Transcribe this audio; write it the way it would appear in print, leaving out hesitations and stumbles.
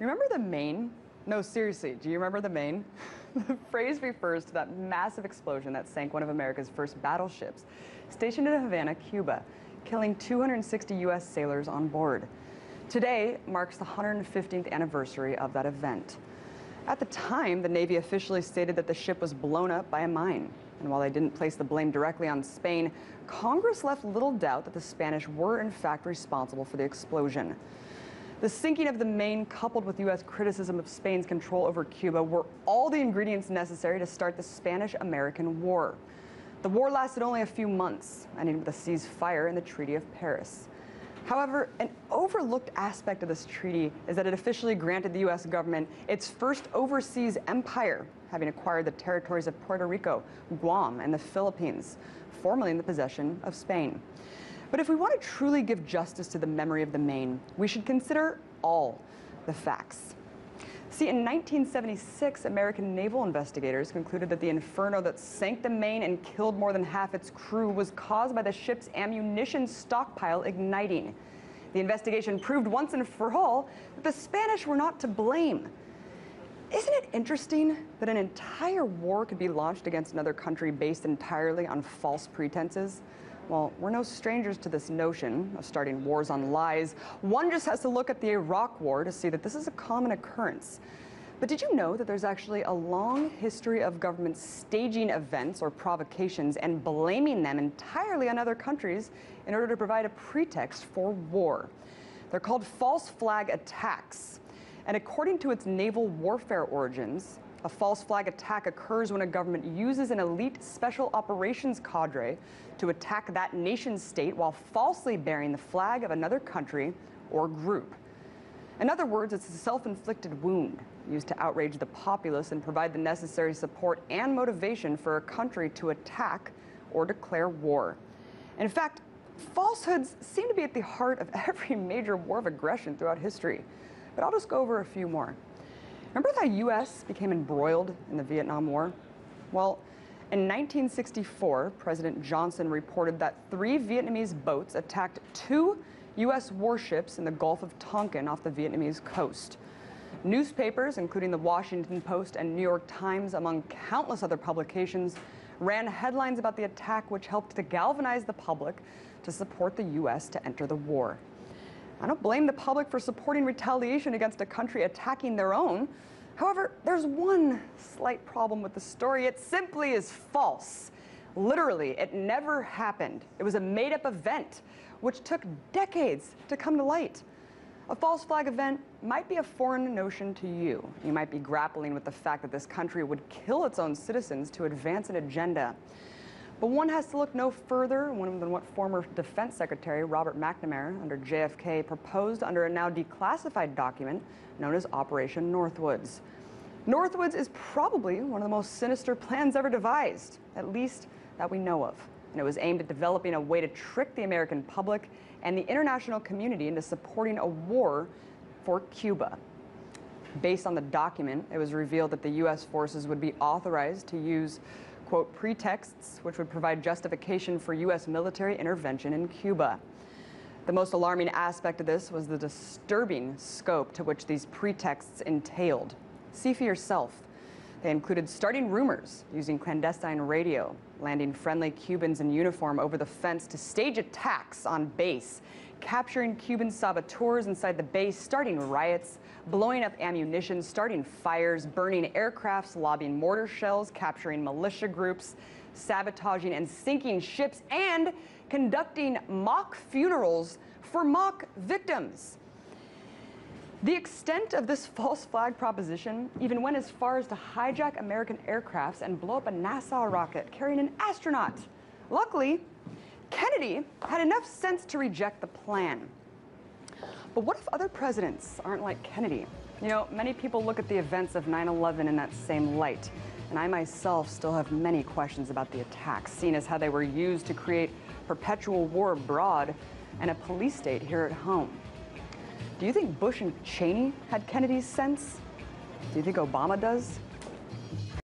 You remember the Maine? No, seriously, do you remember the Maine? The phrase refers to that massive explosion that sank one of America's first battleships, stationed in Havana, Cuba, killing 260 U.S. sailors on board. Today marks the 115th anniversary of that event. At the time, the Navy officially stated that the ship was blown up by a mine. And while they didn't place the blame directly on Spain, Congress left little doubt that the Spanish were in fact responsible for the explosion. The sinking of the Maine, coupled with U.S. criticism of Spain's control over Cuba, were all the ingredients necessary to start the Spanish-American War. The war lasted only a few months, ending with a ceasefire in the Treaty of Paris. However, an overlooked aspect of this treaty is that it officially granted the U.S. government its first overseas empire, having acquired the territories of Puerto Rico, Guam, and the Philippines, formerly in the possession of Spain. But if we want to truly give justice to the memory of the Maine, we should consider all the facts. See, in 1976, American naval investigators concluded that the inferno that sank the Maine and killed more than half its crew was caused by the ship's ammunition stockpile igniting. The investigation proved once and for all that the Spanish were not to blame. Isn't it interesting that an entire war could be launched against another country based entirely on false pretenses? Well, we're no strangers to this notion of starting wars on lies. One just has to look at the Iraq War to see that this is a common occurrence. But did you know that there's actually a long history of governments staging events or provocations and blaming them entirely on other countries in order to provide a pretext for war? They're called false flag attacks. And according to its naval warfare origins, a false flag attack occurs when a government uses an elite special operations cadre to attack that nation state while falsely bearing the flag of another country or group. In other words, it's a self-inflicted wound used to outrage the populace and provide the necessary support and motivation for a country to attack or declare war. In fact, falsehoods seem to be at the heart of every major war of aggression throughout history. But I'll just go over a few more. Remember how the U.S. became embroiled in the Vietnam War? Well, in 1964, President Johnson reported that 3 Vietnamese boats attacked 2 U.S. warships in the Gulf of Tonkin off the Vietnamese coast. Newspapers, including the Washington Post and New York Times, among countless other publications, ran headlines about the attack, which helped to galvanize the public to support the U.S. to enter the war. I don't blame the public for supporting retaliation against a country attacking their own. However, there's one slight problem with the story. It simply is false. Literally, it never happened. It was a made-up event, which took decades to come to light. A false flag event might be a foreign notion to you. You might be grappling with the fact that this country would kill its own citizens to advance an agenda. But one has to look no further than what former Defense Secretary Robert McNamara under JFK proposed under a now declassified document known as Operation Northwoods. Northwoods is probably one of the most sinister plans ever devised, at least that we know of. And it was aimed at developing a way to trick the American public and the international community into supporting a war for Cuba. Based on the document, it was revealed that the U.S. forces would be authorized to use, quote, pretexts which would provide justification for U.S. military intervention in Cuba. The most alarming aspect of this was the disturbing scope to which these pretexts entailed. See for yourself. They included starting rumors using clandestine radio, landing friendly Cubans in uniform over the fence to stage attacks on base, capturing Cuban saboteurs inside the base, starting riots, blowing up ammunition, starting fires, burning aircrafts, lobbing mortar shells, capturing militia groups, sabotaging and sinking ships, and conducting mock funerals for mock victims. The extent of this false flag proposition even went as far as to hijack American aircrafts and blow up a NASA rocket carrying an astronaut. Luckily, Kennedy had enough sense to reject the plan. But what if other presidents aren't like Kennedy? You know, many people look at the events of 9/11 in that same light, and I myself still have many questions about the attacks, seen as how they were used to create perpetual war abroad and a police state here at home. Do you think Bush and Cheney had Kennedy's sense? Do you think Obama does?